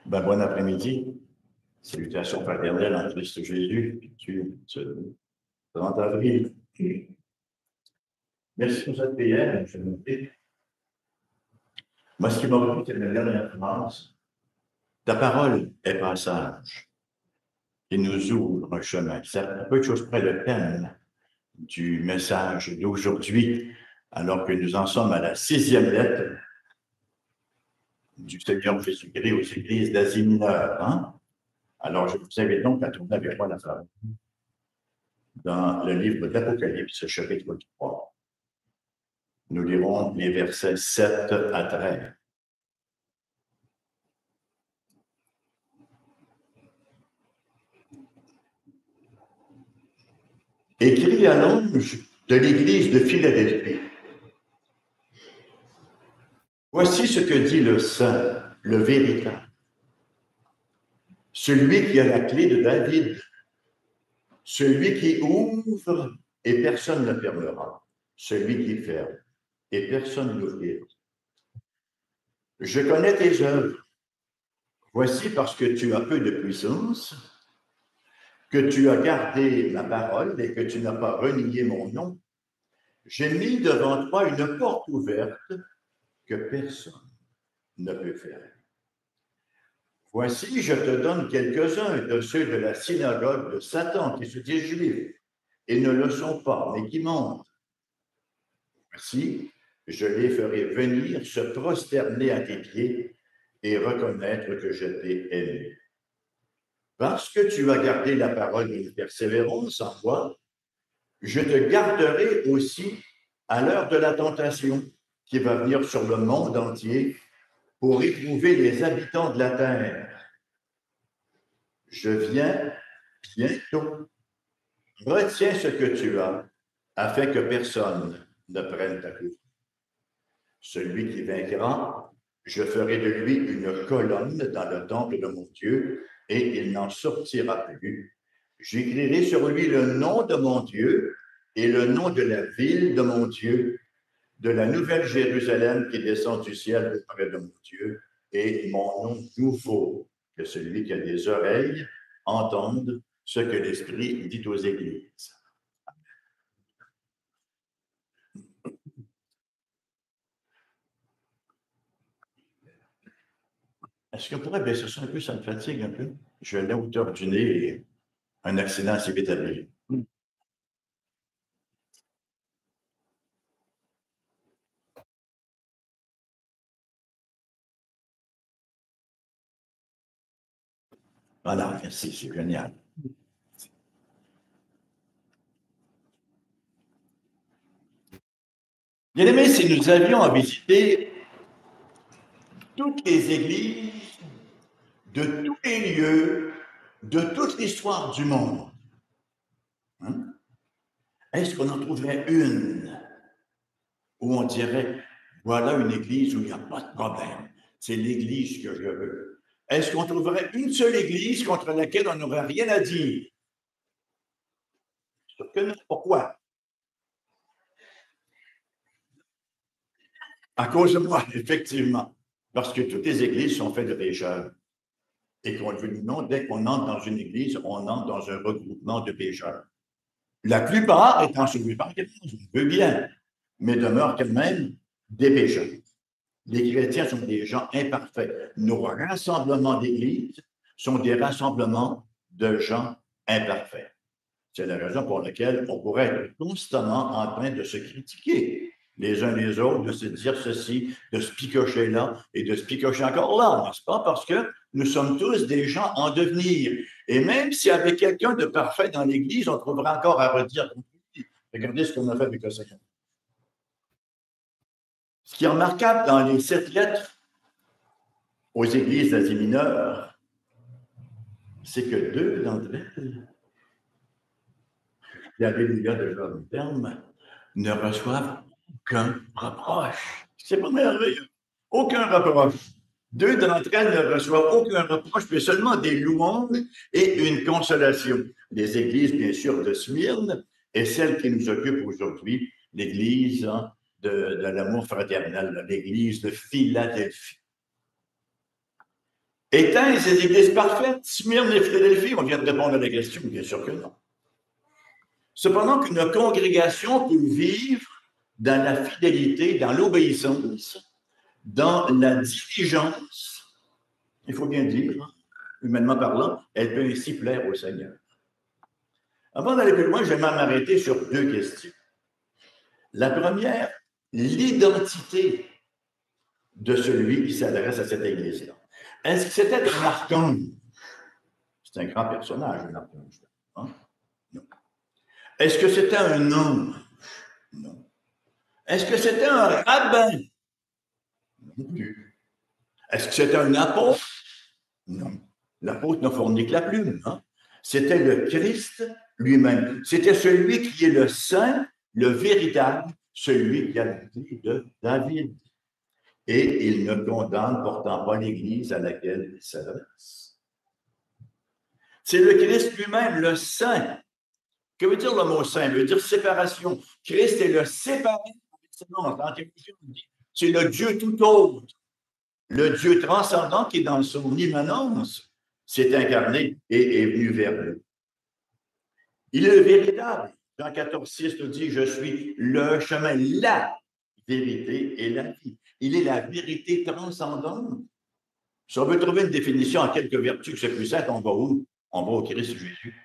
Bon après-midi. Salutations fraternelles en Christ Jésus. Ce 30 avril. Merci pour cette prière, je me prie. Moi, ce qui m'a plu, c'est la dernière phrase. Ta parole est passage et nous ouvre un chemin. C'est à peu de choses près le thème du message d'aujourd'hui, alors que nous en sommes à la 6e lettre du Seigneur Jésus-Christ aux églises d'Asie mineure. Hein? Alors, je vous invite donc à tourner avec moi la parole dans le livre d'Apocalypse, chapitre 3. Nous lirons les versets 7 à 13. Écrit à l'ange de l'église de Philadelphie. Voici ce que dit le Saint, le véritable, celui qui a la clé de David, celui qui ouvre et personne ne fermera, celui qui ferme et personne n'ouvrira. Je connais tes œuvres. Voici parce que tu as peu de puissance, que tu as gardé ma parole et que tu n'as pas renié mon nom. J'ai mis devant toi une porte ouverte que personne ne peut fermer. Voici, je te donne quelques-uns de ceux de la synagogue de Satan qui se disent juifs et ne le sont pas, mais qui mentent. Voici, je les ferai venir se prosterner à tes pieds et reconnaître que je t'ai aimé. Parce que tu as gardé la parole de persévérance en moi, je te garderai aussi à l'heure de la tentation qui va venir sur le monde entier pour éprouver les habitants de la terre. Je viens bientôt. Retiens ce que tu as, afin que personne ne prenne ta coupe. Celui qui vaincra, je ferai de lui une colonne dans le temple de mon Dieu, et il n'en sortira plus. J'écrirai sur lui le nom de mon Dieu et le nom de la ville de mon Dieu, de la nouvelle Jérusalem qui descend du ciel auprès de mon Dieu, et mon nom nouveau, que celui qui a des oreilles entende ce que l'Esprit dit aux églises. Est-ce qu'on pourrait baisser ça un peu? Ça me fatigue un peu. Je vais à la hauteur du nez et un accident s'est vite arrivé. Voilà, merci, c'est génial. Bien aimé, si nous avions à visiter toutes les églises de tous les lieux, de toute l'histoire du monde, hein, est-ce qu'on en trouverait une où on dirait, voilà une église où il n'y a pas de problème, c'est l'église que je veux? Est-ce qu'on trouverait une seule église contre laquelle on n'aurait rien à dire? Pourquoi? À cause de moi, effectivement. Parce que toutes les églises sont faites de pécheurs. Et qu'on le veut ou non, dès qu'on entre dans une église, on entre dans un regroupement de pécheurs. La plupart étant sauvés par quelque chose, on veut bien, mais demeurent quand même des pécheurs. Les chrétiens sont des gens imparfaits. Nos rassemblements d'église sont des rassemblements de gens imparfaits. C'est la raison pour laquelle on pourrait être constamment en train de se critiquer les uns les autres, de se dire ceci, de se picocher là et de se picocher encore là, n'est-ce pas? Parce que nous sommes tous des gens en devenir. Et même s'il y avait quelqu'un de parfait dans l'Église, on trouverait encore à redire. Regardez ce qu'on a fait avec le Seigneur. Ce qui est remarquable dans les 7 lettres aux églises d'Asie mineure, c'est que 2 d'entre elles, et alléluia de leur terme, ne reçoivent aucun reproche. C'est pas merveilleux. Aucun reproche. 2 d'entre elles ne reçoivent aucun reproche, mais seulement des louanges et une consolation. Les églises, bien sûr, de Smyrne et celle qui nous occupe aujourd'hui, l'église de l'amour fraternel, l'église de Philadelphie. Est-ce ces églises parfaites, Smyrne et Philadelphie? On vient de répondre à la question, bien sûr que non. Cependant qu'une congrégation peut vivre dans la fidélité, dans l'obéissance, dans la diligence, il faut bien dire, humainement parlant, elle peut ainsi plaire au Seigneur. Avant d'aller plus loin, j'aimerais m'arrêter sur deux questions. La première, l'identité de celui qui s'adresse à cette église-là. Est-ce que c'était un archange? C'est un grand personnage, un archange. Hein? Non. Est-ce que c'était un homme? Non. Est-ce que c'était un rabbin? Non plus. Est-ce que c'était un apôtre? Non. L'apôtre n'a fourni que la plume. Hein? C'était le Christ lui-même. C'était celui qui est le saint, le véritable, celui qui a la clé de David. Et il ne condamne pourtant pas l'Église à laquelle il s'adresse. C'est le Christ lui-même, le saint. Que veut dire le mot saint? Il veut dire séparation. Christ est le séparé par excellence. C'est le Dieu tout autre. Le Dieu transcendant qui, dans son immanence, s'est incarné et est venu vers nous. Il est le véritable. Jean 14,6 nous dit, je suis le chemin, la vérité et la vie. Il est la vérité transcendante. Si on veut trouver une définition en quelques vertus que c'est plus simple, on va où? On va au Christ Jésus.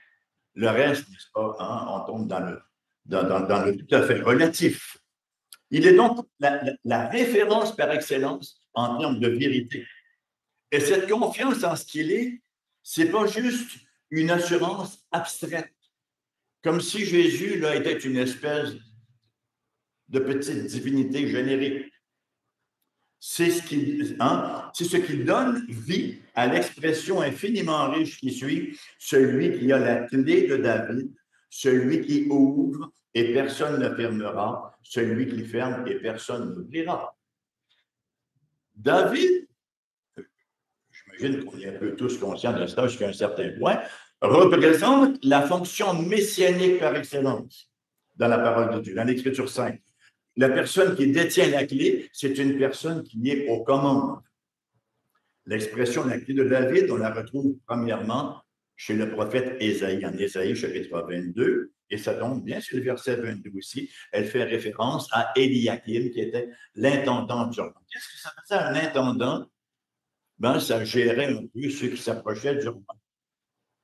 Le reste, n'est-ce pas, hein, on tombe dans le tout à fait relatif. Il est donc la référence par excellence en termes de vérité. Et cette confiance en ce qu'il est, ce n'est pas juste une assurance abstraite, comme si Jésus là, était une espèce de petite divinité générique. C'est ce qui donne vie à l'expression infiniment riche qui suit, celui qui a la clé de David, celui qui ouvre et personne ne fermera, celui qui ferme et personne n'ouvrira. David, j'imagine qu'on est un peu tous conscients de ça jusqu'à un certain point, représente la fonction messianique par excellence dans la parole de Dieu, dans l'Écriture sainte. La personne qui détient la clé, c'est une personne qui est aux commandes. L'expression la clé de David, on la retrouve premièrement chez le prophète Ésaïe, en Ésaïe chapitre 22, et ça tombe bien sur le verset 22 aussi. Elle fait référence à Éliakim, qui était l'intendant du roi. Qu'est-ce que ça faisait un intendant? Ben, ça gérait un peu ceux qui s'approchaient du roi.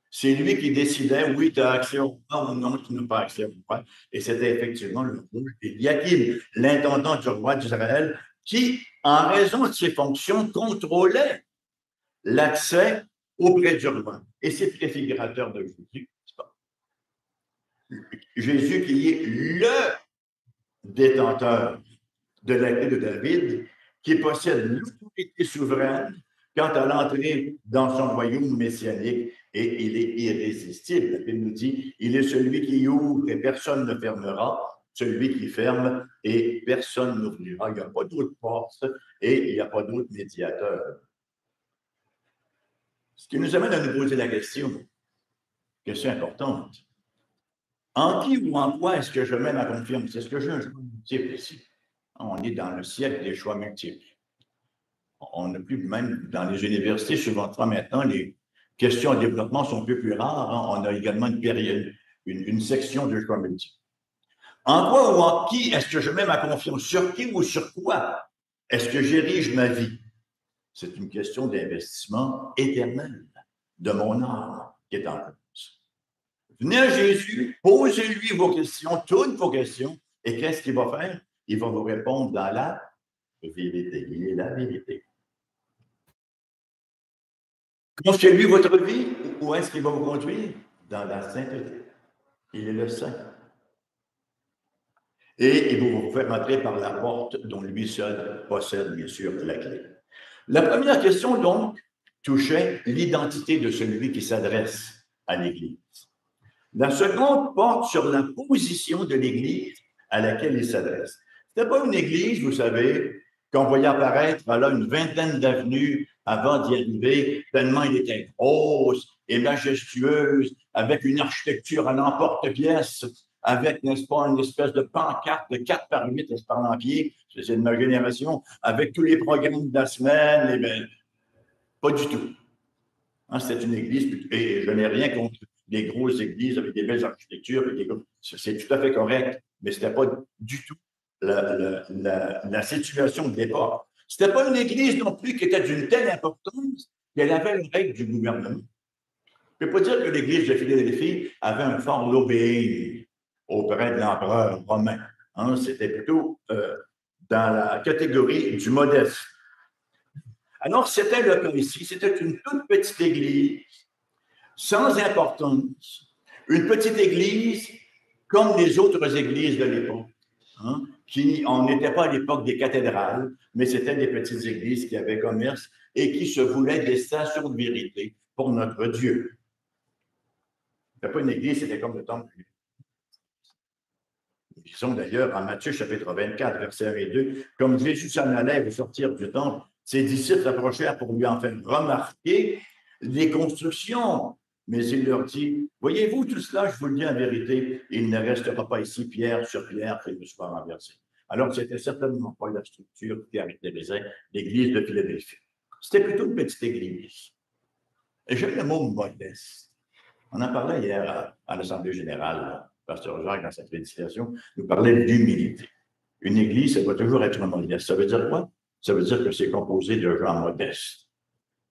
C'est lui qui décidait, oui, tu as accès au roi ou non, tu n'as pas accès au roi. Et c'était effectivement le rôle d'Éliakim, l'intendant du roi d'Israël, qui, en raison de ses fonctions, contrôlait l'accès auprès du roi. Et c'est préfigurateur de Jésus, n'est-ce pas? Jésus qui est le détenteur de la clé de David, qui possède l'autorité souveraine quant à l'entrée dans son royaume messianique, et il est irrésistible. La Bible nous dit, il est celui qui ouvre et personne ne fermera, celui qui ferme et personne n'ouvrira. Il n'y a pas d'autre porte et il n'y a pas d'autre médiateur. Ce qui nous amène à nous poser la question importante. En qui ou en quoi est-ce que je mets ma confiance? Est-ce que j'ai un choix multiple ici? On est dans le siècle des choix multiples. On n'a plus, même dans les universités, souvent maintenant, les questions de développement sont un peu plus rares. Hein. On a également une période, une section de choix multiples. En quoi ou en qui est-ce que je mets ma confiance? Sur qui ou sur quoi est-ce que j'érige ma vie? C'est une question d'investissement éternel de mon âme qui est en cause. Venez à Jésus, posez-lui vos questions, toutes vos questions, et qu'est-ce qu'il va faire? Il va vous répondre dans la vérité. Il est la vérité. Confiez-lui votre vie, où est-ce qu'il va vous conduire? Dans la sainteté. Il est le saint. Et il va vous faire entrer par la porte dont lui seul possède, bien sûr, la clé. La première question, donc, touchait l'identité de celui qui s'adresse à l'Église. La seconde porte sur la position de l'Église à laquelle il s'adresse. Ce n'est pas une Église, vous savez, qu'on voyait apparaître là, une vingtaine d'avenues avant d'y arriver, tellement il était grosse et majestueuse, avec une architecture à l'emporte-pièce, avec, n'est-ce pas, une espèce de pancarte de 4 par 8, je parle en pied, c'est de ma génération, avec tous les programmes de la semaine, pas du tout. Hein, c'était une église, et je n'ai rien contre les grosses églises avec des belles architectures, c'est tout à fait correct, mais ce n'était pas du tout la situation de l'époque. Ce n'était pas une église non plus qui était d'une telle importance qu'elle avait les règles du gouvernement. Je ne peux pas dire que l'église de Philadelphie avait un fort lobbying auprès de l'empereur romain. Hein, c'était plutôt dans la catégorie du modeste. Alors, c'était le cas ici. C'était une toute petite église, sans importance. Une petite église comme les autres églises de l'époque, hein, qui, on n'était pas à l'époque des cathédrales, mais c'était des petites églises qui avaient commerce et qui se voulaient des stations de vérité pour notre Dieu. C'était pas une église, c'était comme le temple. Disons d'ailleurs en Matthieu chapitre 24, versets 1 et 2, comme Jésus s'en allait sortir du temple, ses disciples s'approchèrent pour lui en faire remarquer les constructions. Mais il leur dit, voyez-vous tout cela, je vous le dis en vérité, il ne restera pas ici pierre sur pierre qui ne soit renversée. Alors, c'était certainement pas la structure qui caractérisait l'église de Philadelphie. C'était plutôt une petite église. Et j'aime le mot modeste. On en parlait hier à l'Assemblée générale. Pasteur Jacques, dans sa prédication, nous parlait d'humilité. Une église, ça doit toujours être modeste. Ça veut dire quoi? Ça veut dire que c'est composé de gens modestes,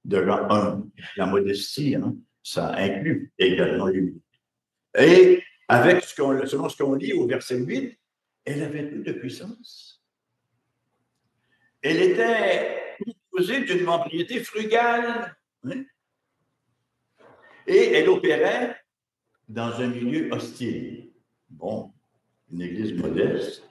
de gens humbles. La modestie, hein, ça inclut également l'humilité. Et avec selon ce qu'on lit au verset 8, elle avait peu de puissance. Elle était composée d'une membriété frugale. Hein? Et elle opérait dans un milieu hostile. Bon, une église modeste,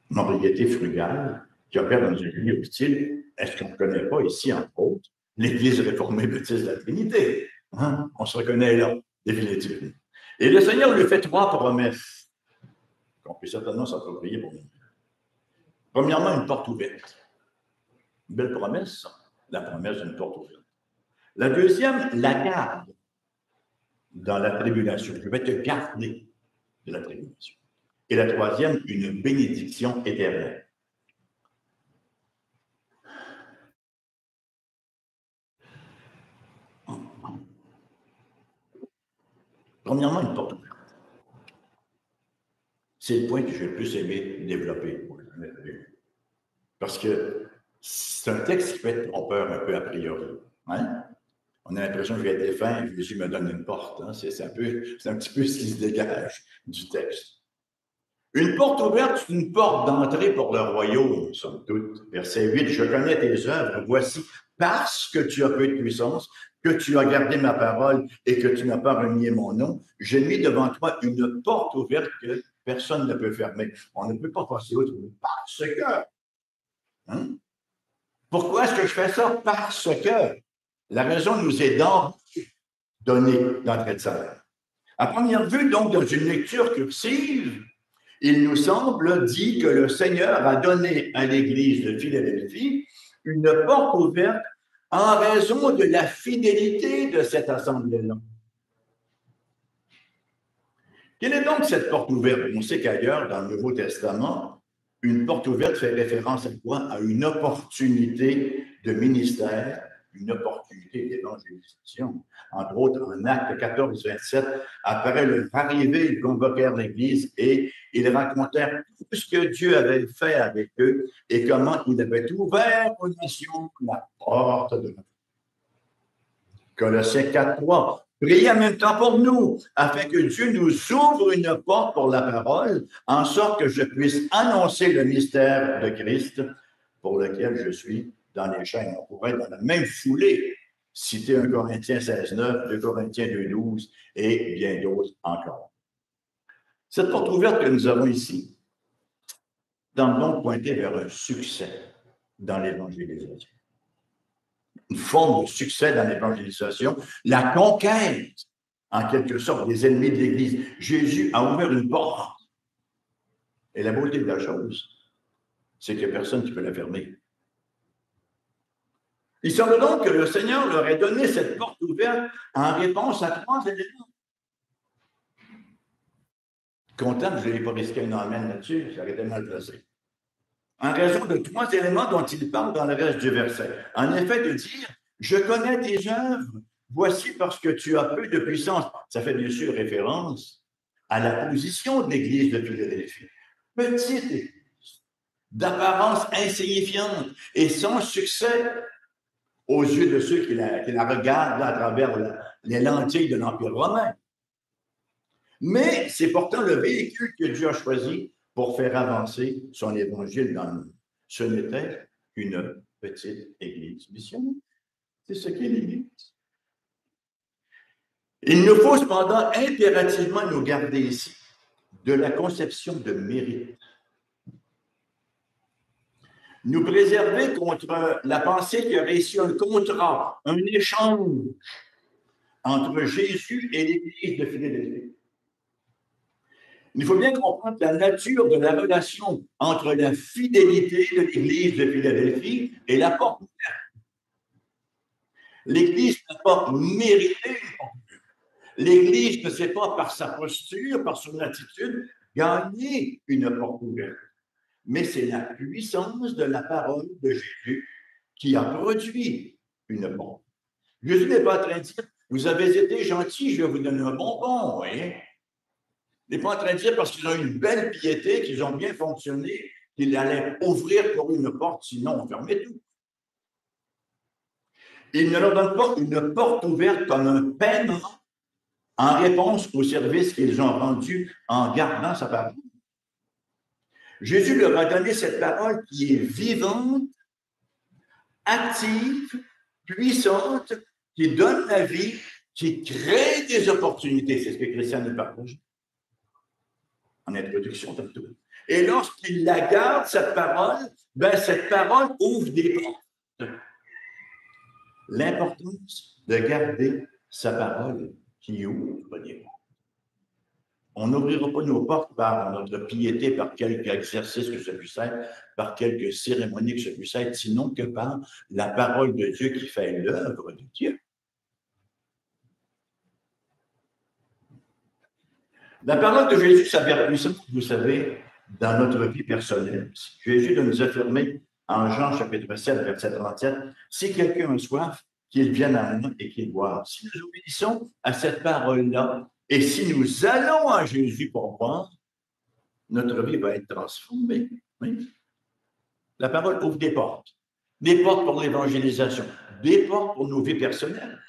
membriété frugale, qui opère dans un milieu hostile, est-ce qu'on ne connaît pas ici, entre autres, l'église réformée baptiste de la Trinité? Hein? On se reconnaît là, définitivement. Et le Seigneur lui fait 3 promesses qu'on peut certainement s'approprier pour nous. Premièrement, une porte ouverte. Une belle promesse, la promesse d'une porte ouverte. La deuxième, la garde dans la tribulation. Je vais te garder de la tribulation. Et la troisième, une bénédiction éternelle. Premièrement, une porte ouverte. C'est le point que j'ai le plus aimé développer. Parce que c'est un texte qui peut être trompeur un peu a priori. Hein? On a l'impression que j'ai été fin, Jésus me donne une porte. Hein? C'est un petit peu ce qui se dégage du texte. Une porte ouverte, c'est une porte d'entrée pour le royaume, somme toute. Verset 8, je connais tes œuvres, voici, parce que tu as peu de puissance, que tu as gardé ma parole et que tu n'as pas renié mon nom, j'ai mis devant toi une porte ouverte que personne ne peut fermer. On ne peut pas passer outre parce que. Hein? Pourquoi est-ce que je fais ça? Parce que la raison nous est donnée d'entrée de salle. À première vue, donc, dans une lecture cursive, il nous semble dit que le Seigneur a donné à l'Église de Philadelphie une porte ouverte en raison de la fidélité de cette assemblée-là. Quelle est donc cette porte ouverte? On sait qu'ailleurs, dans le Nouveau Testament, une porte ouverte fait référence à quoi? À une opportunité de ministère, une opportunité d'évangélisation. Entre autres, en Actes 14, 27, après leur arrivée, ils convoquèrent l'Église et ils racontèrent tout ce que Dieu avait fait avec eux et comment il avait ouvert aux nations la porte de la. Colossiens 4, 3. Priez en même temps pour nous, afin que Dieu nous ouvre une porte pour la parole, en sorte que je puisse annoncer le mystère de Christ, pour lequel je suis dans les chaînes. On pourrait, dans la même foulée, citer 1 Corinthiens 16, 9, 2 Corinthiens 2, 12 et bien d'autres encore. Cette porte ouverte que nous avons ici tente donc pointer vers un succès dans l'évangélisation. Une forme de succès dans l'évangélisation, la conquête, en quelque sorte, des ennemis de l'Église. Jésus a ouvert une porte. Et la beauté de la chose, c'est qu'il n'y a personne qui peut la fermer. Il semble donc que le Seigneur leur ait donné cette porte ouverte en réponse à 3 éléments. Content que je n'ai pas risqué un amen là-dessus, ça aurait été mal placé. En raison de 3 éléments dont il parle dans le reste du verset. En effet, de dire, Je connais tes œuvres. Voici parce que tu as peu de puissance. Ça fait bien sûr référence à la position de l'Église de Philadelphie. Petite église, d'apparence insignifiante et sans succès aux yeux de ceux qui la regardent à travers les lentilles de l'Empire romain. Mais c'est pourtant le véhicule que Dieu a choisi pour faire avancer son évangile dans le monde. Ce n'était qu'une petite église missionnaire. C'est ce qu'est l'Église. Il nous faut cependant impérativement nous garder ici de la conception de mérite. Nous préserver contre la pensée qu'il y aurait ici un contrat, un échange entre Jésus et l'Église de Philadelphie. Il faut bien comprendre la nature de la relation entre la fidélité de l'Église de Philadelphie et la porte ouverte. L'Église n'a pas mérité une porte ouverte. L'Église ne s'est pas, par sa posture, par son attitude, gagner une porte ouverte. Mais c'est la puissance de la parole de Jésus qui a produit une porte. Jésus n'est pas en train de dire, vous avez été gentil, je vais vous donner un bonbon. Hein? Il n'est pas en train de dire parce qu'ils ont une belle piété, qu'ils ont bien fonctionné, qu'il allait ouvrir pour une porte, sinon on fermait tout. Il ne leur donne pas une porte ouverte comme un paiement en réponse au service qu'ils ont rendu en gardant sa parole. Jésus leur a donné cette parole qui est vivante, active, puissante, qui donne la vie, qui crée des opportunités. C'est ce que Christian nous partage en introduction tantôt. Et lorsqu'il la garde, cette parole ouvre des portes. L'importance de garder sa parole qui ouvre des portes. On n'ouvrira pas nos portes par notre piété, par quelque exercice que ce puisse être, par quelque cérémonie que ce puisse être, sinon que par la parole de Dieu qui fait l'œuvre de Dieu. La parole de Jésus s'avère puissante, vous savez, dans notre vie personnelle. Jésus de nous affirmer en Jean chapitre 7, verset 37, « Si quelqu'un a soif, qu'il vienne à moi et qu'il boive. » Si nous obéissons à cette parole-là, et si nous allons à Jésus pour boire, notre vie va être transformée. Oui? La parole ouvre des portes pour l'évangélisation, des portes pour nos vies personnelles.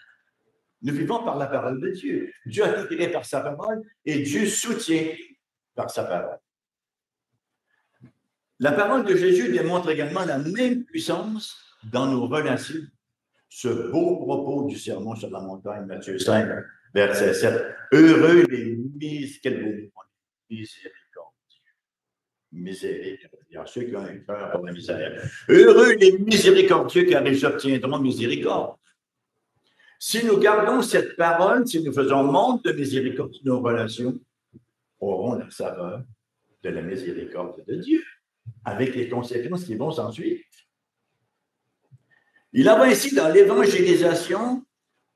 Nous vivons par la parole de Dieu. Dieu a tout créé par sa parole et Dieu soutient par sa parole. La parole de Jésus démontre également la même puissance dans nos relations. Ce beau propos du sermon sur la montagne, Matthieu 5, verset 7. Heureux les miséricordieux. Miséricordieux, ceux qui ont un cœur pour la misère. Heureux les miséricordieux, car ils obtiendront miséricorde. Si nous gardons cette parole, si nous faisons montre de miséricorde dans nos relations, aurons la saveur de la miséricorde de Dieu, avec les conséquences qui vont s'en suivre. Il en va ainsi dans l'évangélisation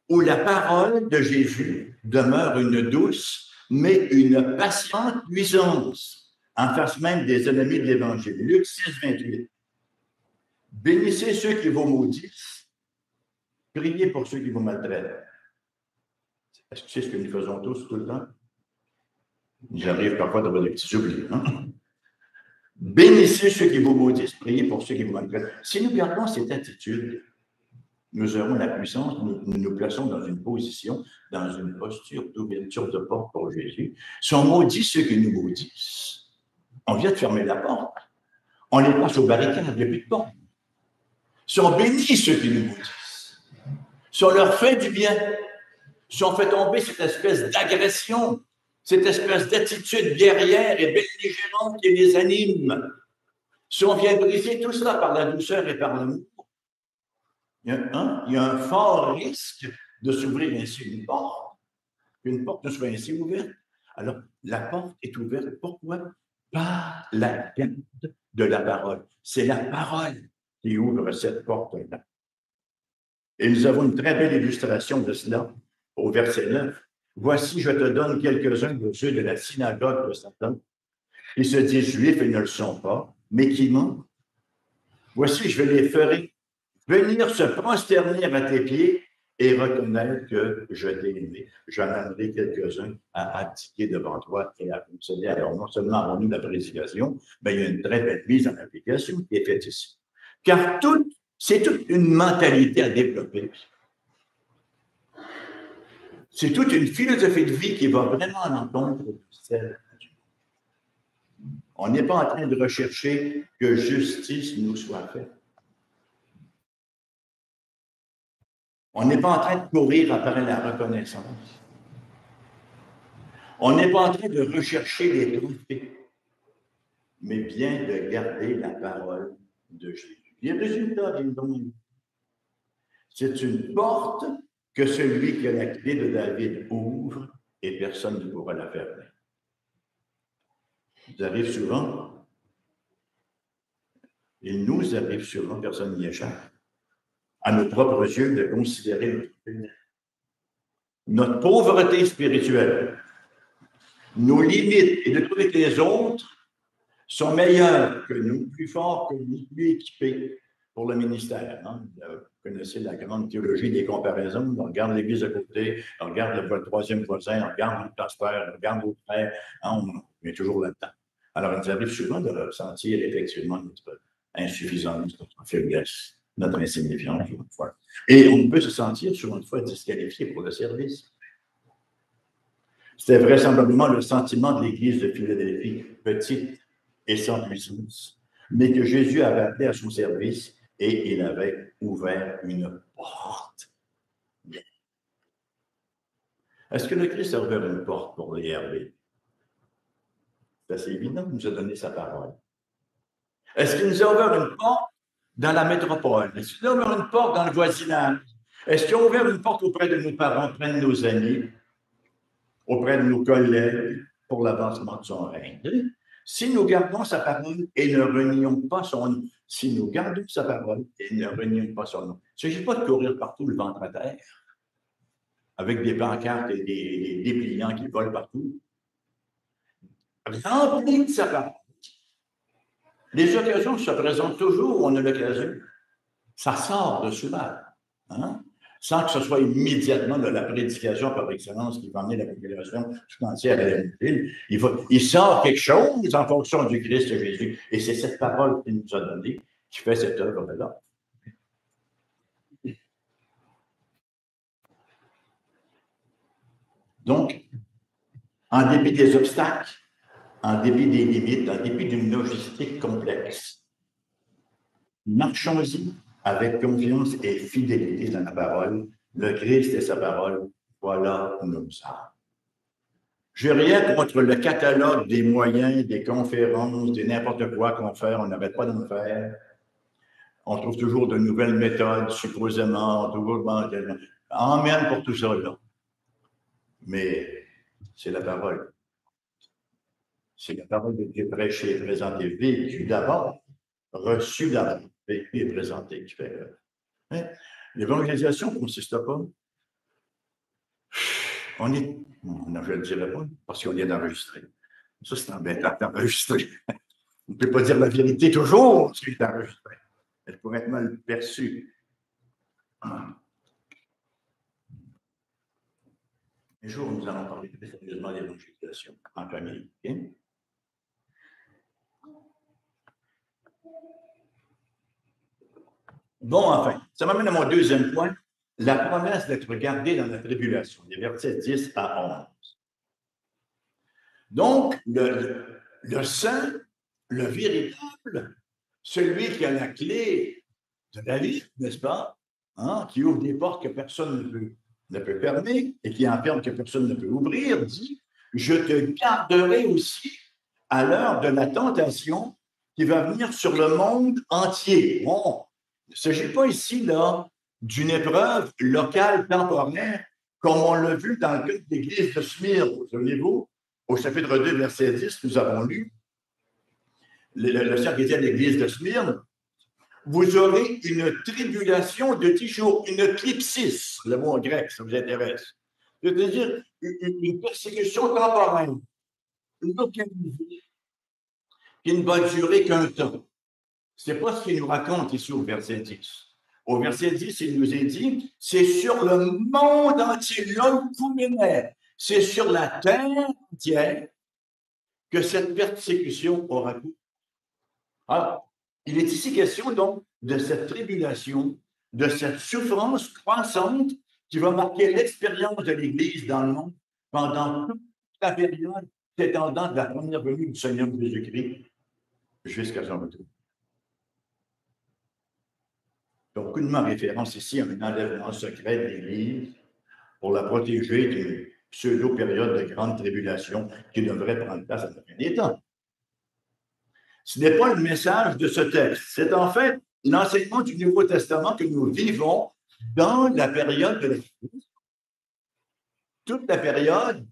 où la parole de Jésus demeure une douce, mais une patiente puissance en face même des ennemis de l'Évangile. Luc 6, 28. Bénissez ceux qui vous maudissent, priez pour ceux qui vous maltraitent. Est-ce que c'est ce que nous faisons tous tout le temps? J'arrive parfois d'avoir des petits oublis. Hein? Bénissez ceux qui vous maudissent, priez pour ceux qui vous maltraitent. Si nous gardons cette attitude, nous aurons la puissance, nous plaçons dans une position, dans une posture d'ouverture de porte pour Jésus. Si on maudit ceux qui nous maudissent, on vient de fermer la porte. On les passe aux barricades, il n'y a plus de porte. Si on bénit ceux qui nous maudissent, si on leur fait du bien, si on fait tomber cette espèce d'agression, cette espèce d'attitude guerrière et belligérante qui les anime, si on vient briser tout cela par la douceur et par l'amour, il y a un fort risque de s'ouvrir ainsi une porte, qu'une porte ne soit ainsi ouverte. Alors, la porte est ouverte, pourquoi? Par la garde de la parole. C'est la parole qui ouvre cette porte-là. Et nous avons une très belle illustration de cela au verset 9. Voici, je te donne quelques-uns de ceux de la synagogue de Satan qui se disent juifs et ne le sont pas, mais qui mentent. Voici, je les ferai venir se prosterner à tes pieds et reconnaître que je t'ai aimé. J'en amènerai quelques-uns à abdiquer devant toi et à concéder. Alors, non seulement avons-nous la prédication, mais il y a une très belle mise en application qui est faite ici. Car c'est toute une mentalité à développer. C'est toute une philosophie de vie qui va vraiment à l'encontre de celle du monde. On n'est pas en train de rechercher que justice nous soit faite. On n'est pas en train de courir après la reconnaissance. On n'est pas en train de rechercher les trophées, mais bien de garder la parole de Jésus. Les résultats, c'est une porte que celui qui a la clé de David ouvre et personne ne pourra la fermer. Il arrive souvent, il nous arrive souvent, personne n'y échappe, à nos propres yeux de considérer notre pauvreté spirituelle, nos limites et de trouver que les autres sont meilleurs que nous, plus forts que nous, plus équipés pour le ministère. Hein? Vous connaissez la grande théologie des comparaisons. On regarde l'église de côté, on regarde le troisième voisin, on regarde notre pasteur, on regarde notre frère. Hein? On est toujours là-dedans. Alors, il nous arrive souvent de ressentir effectivement notre insuffisance, notre faiblesse, notre insignifiance. Et on peut se sentir, souvent une fois, disqualifié pour le service. C'était vraisemblablement le sentiment de l'église de Philadelphie, petite et sans puissance, mais que Jésus avait appelé à son service et il avait ouvert une porte. Est-ce que le Christ a ouvert une porte pour les RB? C'est assez évident, il nous a donné sa parole. Est-ce qu'il nous a ouvert une porte dans la métropole? Est-ce qu'il a ouvert une porte dans le voisinage? Est-ce qu'il a ouvert une porte auprès de nos parents, auprès de nos amis, auprès de nos collègues pour l'avancement de son règne? Si nous gardons sa parole et ne renions pas son nom, si nous gardons sa parole et ne renions pas son nom, il ne s'agit pas de courir partout le ventre à terre avec des pancartes et des dépliants qui volent partout. Remplis de sa parole. Les occasions se présentent toujours où on a l'occasion. Ça sort de souvent, hein? Sans que ce soit immédiatement de la prédication par excellence qui va amener la population tout entière à l'évangile. Il sort quelque chose en fonction du Christ Jésus. Et c'est cette parole qu'il nous a donnée qui fait cette œuvre-là. Donc, en dépit des obstacles, en dépit des limites, en dépit d'une logistique complexe, marchons-y avec confiance et fidélité dans la parole. Le Christ et sa parole, voilà où nous sommes. Je n'ai rien contre le catalogue des moyens, des conférences, de n'importe quoi qu'on fait, on n'arrête pas d'en faire. On trouve toujours de nouvelles méthodes, supposément, toujours amen pour tout ça, là. Mais c'est la parole. C'est la parole de Dieu prêchée, présentée, vécue d'abord, reçue d'abord, vécue et présentée qui fait. Hein? L'évangélisation ne consiste pas. On est. Non, je ne le dirai pas, parce qu'on vient d'enregistrer. Ça, c'est embêtant d'enregistrer. On ne peut pas dire la vérité toujours, parce qu'il est enregistré. Elle pourrait être mal perçue. Un jour, nous allons parler plus sérieusement de l'évangélisation en famille. Okay? Bon, enfin, ça m'amène à mon deuxième point, la promesse d'être gardé dans la tribulation, des versets 10 à 11. Donc, le saint, le véritable, celui qui a la clé de la vie, n'est-ce pas, hein, qui ouvre des portes que personne ne peut fermer et qui enferme que personne ne peut ouvrir, dit, je te garderai aussi à l'heure de la tentation qui va venir sur le monde entier. Bon, il ne s'agit pas ici, là, d'une épreuve locale, temporaire, comme on l'a vu dans le cas de l'église de Smyrne. Souvenez-vous, au chapitre 2, verset 10, nous avons lu le Seigneur qui dit à l'église de Smyrne, vous aurez une tribulation de 10 jours, une clipsis, le mot en grec, ça vous intéresse. C'est-à-dire une persécution temporaire, localisée, qui ne va durer qu'un temps. Ce n'est pas ce qu'il nous raconte ici au verset 10. Au verset 10, il nous est dit, c'est sur le monde entier, c'est sur la terre entière que cette persécution aura cours. Alors, il est ici question donc de cette tribulation, de cette souffrance croissante qui va marquer l'expérience de l'Église dans le monde pendant toute la période s'étendant de la première venue du Seigneur Jésus-Christ jusqu'à son retour. Donc, aucunement référence ici à un enlèvement secret de l'Église pour la protéger d'une pseudo-période de grande tribulation qui devrait prendre place à la fin des temps. Ce n'est pas le message de ce texte. C'est en fait l'enseignement du Nouveau Testament que nous vivons dans la période de l'Église. Toute la période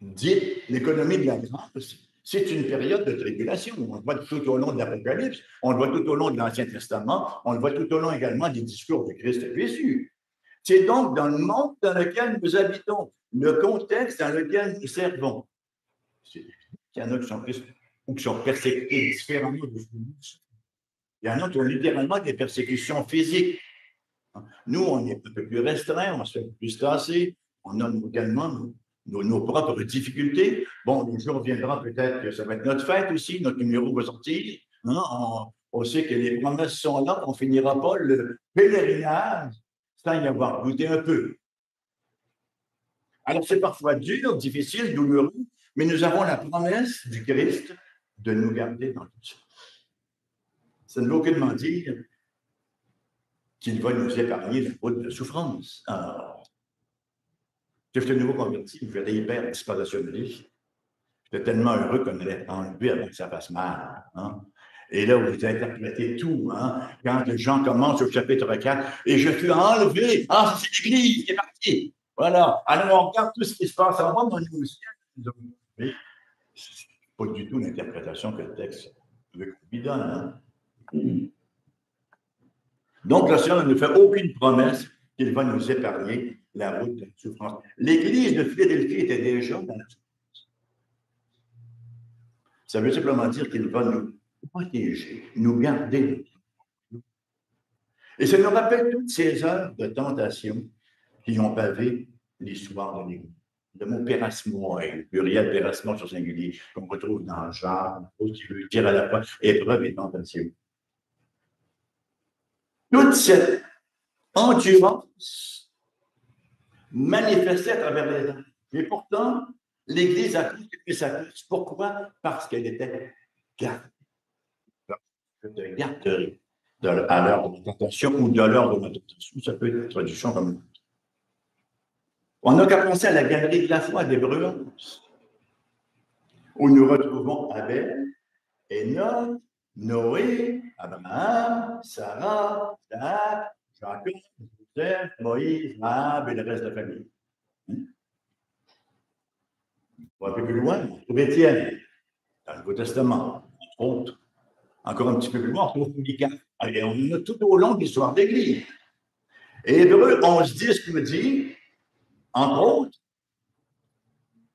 dite l'économie de la grâce, c'est une période de tribulation. On le voit tout au long de l'Apocalypse, on le voit tout au long de l'Ancien Testament, on le voit tout au long également des discours de Christ et Jésus. C'est donc dans le monde dans lequel nous habitons, le contexte dans lequel nous servons. Il y en a qui sont ou qui sont persécutés différemment de nous. Il y en a qui ont littéralement des persécutions physiques. Nous, on est un peu plus restreints, on se fait plus tasser, on a également nos propres difficultés. Bon, le jour viendra peut-être que ça va être notre fête aussi, notre numéro va sortir. On sait que les promesses sont là, on ne finira pas le pèlerinage sans y avoir goûté un peu. Alors, c'est parfois dur, difficile, douloureux, mais nous avons la promesse du Christ de nous garder dans tout ça. Ça ne veut aucunement dire qu'il va nous épargner la route de souffrance. Alors, j'étais de nouveau converti, je faisais hyper dispensationaliste. J'étais tellement heureux qu'on allait enlever avant que ça fasse mal. Et là, vous interprétez tout. Quand Jean commence au chapitre 4, et je fus enlevé, c'est l'Église qui est partie. Voilà. Alors, on regarde tout ce qui se passe en bas, on est au ciel. Mais c'est pas du tout l'interprétation que le texte veut qu'on lui donne. Donc, le Seigneur ne nous fait aucune promesse qu'il va nous épargner la route de la souffrance. L'Église de Philadelphie était déjà dans la souffrance. Ça veut simplement dire qu'il va nous protéger, nous garder. Et ça nous rappelle toutes ces heures de tentation qui ont pavé l'histoire de l'Église. Le mot pérasmoi, pluriel pérasmos sur singulier, qu'on retrouve dans Jean, qui veut dire à la fois épreuve et tentation. Toute cette endurance manifestée à travers les temps. Et pourtant, l'Église a continué sa course. Pourquoi? Parce qu'elle était gardée. De garderie à l'heure de la tentation ou de l'heure de la tentation. Ça peut être une traduction comme ça. On n'a qu'à penser à la galerie de la foi d'Hébreux 11, où nous retrouvons Abel, Enoch, Noé, Abraham, Sarah, Isaac, Jacob, Joseph, Moïse, Rahab et le reste de la famille. On va un peu plus loin, on trouve Étienne, dans le Nouveau Testament, entre autres. Encore un petit peu plus loin, on trouve Micah. Et on a tout au long de l'histoire de l'Église. Et Hébreux 11:10 nous dit, entre autres,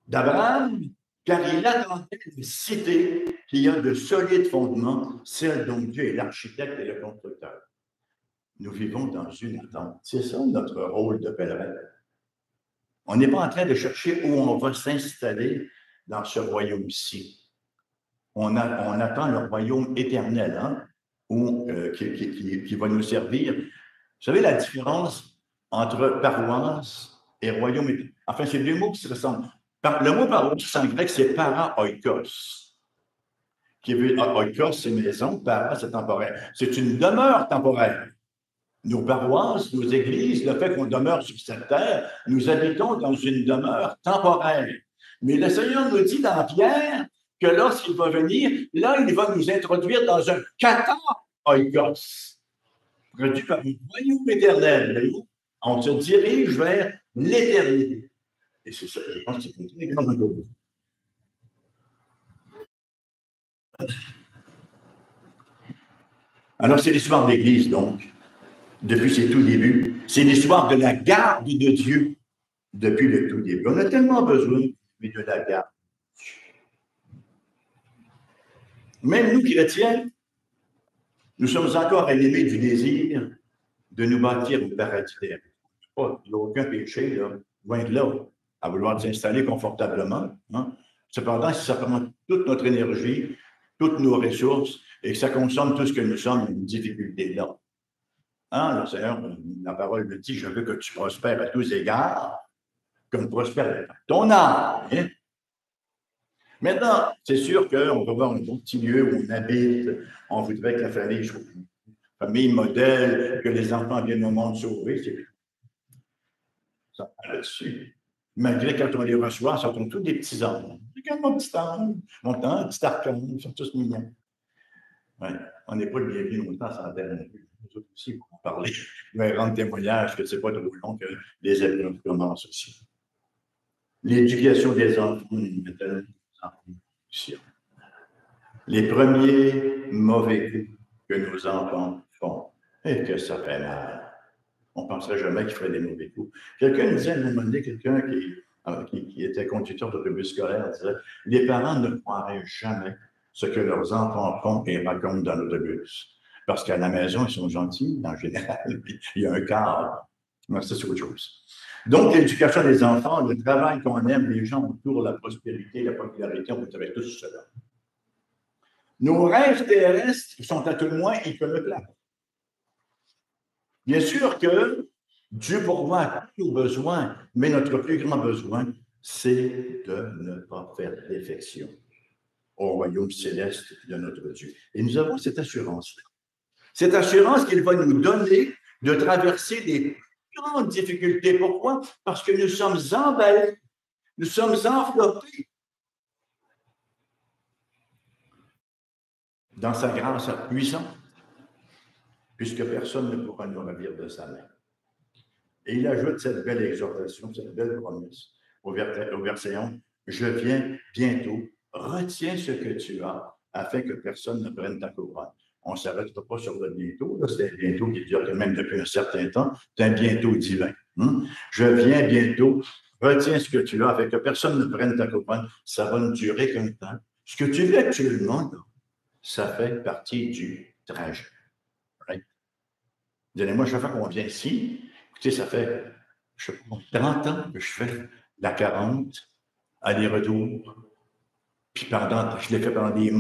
d'Abraham, car il attendait une cité qui a de solides fondements, celle dont Dieu est l'architecte et le constructeur. Nous vivons dans une attente. C'est ça notre rôle de pèlerin. On n'est pas en train de chercher où on va s'installer dans ce royaume-ci. On attend le royaume éternel, qui va nous servir. Vous savez la différence entre paroisse et royaume éternel? Enfin, c'est deux mots qui se ressemblent. Le mot paroisse, en grec, c'est para-oikos. Qui veut oikos, c'est maison, para, c'est temporaire. C'est une demeure temporaire. Nos paroisses, nos églises, le fait qu'on demeure sur cette terre, nous habitons dans une demeure temporaire. Mais le Seigneur nous dit dans Pierre que lorsqu'il va venir, là, il va nous introduire dans un kata-oikos, produit par un royaume éternel. On se dirige vers l'éternité. Et c'est ça, je pense que c'est une très grande chose. Alors, c'est l'histoire de l'Église, donc, depuis ses tout débuts. C'est l'histoire de la garde de Dieu depuis le tout début. On a tellement besoin de la garde. Même nous, chrétiens, nous sommes encore animés du désir de nous bâtir un paradis terrestre. Il n'y a aucun péché, là, loin de là, à vouloir s'installer confortablement. Hein. Cependant, si ça prend toute notre énergie, toutes nos ressources, et que ça consomme tout ce que nous sommes, il y a une difficulté là. Hein, le Seigneur, la parole me dit, je veux que tu prospères à tous égards, comme prospère ton âme. Hein? Maintenant, c'est sûr qu'on va voir un bon petit lieu où on habite, on voudrait que la famille soit une famille modèle, que les enfants viennent au monde sauver, c'est ça là-dessus. Malgré quand on les reçoit, ça sont tous des petits enfants. Regarde mon petit ange, mon petit archange, ils sont tous mignons. Ouais. On n'est pas le bienvenu longtemps sans terre non plus. Nous autres aussi, il faut en parler. Je vais rendre témoignage que ce n'est pas trop long que les épreuves commencent aussi. L'éducation des enfants, les premiers mauvais coups que nos enfants font, et que ça fait mal. On ne penserait jamais qu'ils feraient des mauvais coups. Quelqu'un disait à un moment donné, quelqu'un qui était conducteur d'autobus scolaire, disait « Les parents ne croiraient jamais ce que leurs enfants font et racontent dans l'autobus. Parce qu'à la maison, ils sont gentils, en général, il y a un cadre. Mais ça, c'est autre chose. » Donc, l'éducation des enfants, le travail qu'on aime, les gens autour, la prospérité, la popularité, on voudrait tout cela. Nos rêves terrestres sont à tout le moins iconoclastes. Bien sûr que Dieu pourvoit tous nos besoins, mais notre plus grand besoin, c'est de ne pas faire défection au royaume céleste de notre Dieu. Et nous avons cette assurance-là. Cette assurance qu'il va nous donner de traverser des grandes difficultés. Pourquoi? Parce que nous sommes emballés, nous sommes enveloppés dans sa grâce puissante, puisque personne ne pourra nous ravir de sa main. Et il ajoute cette belle exhortation, cette belle promesse au verset 11, « Je viens bientôt, retiens ce que tu as, afin que personne ne prenne ta couronne. » On ne s'arrêtera pas sur le bientôt, c'est un bientôt qui dure même depuis un certain temps, c'est un bientôt divin. Je viens bientôt, retiens ce que tu as, afin que personne ne prenne ta couronne, ça va ne durer qu'un temps. Ce que tu vis actuellement, ça fait partie du trajet. Right? Donnez-moi, chaque fois qu'on vient ici, écoutez, ça fait, je sais pas, 30 ans que je fais la 40, aller-retour, puis je l'ai fait pendant des mois.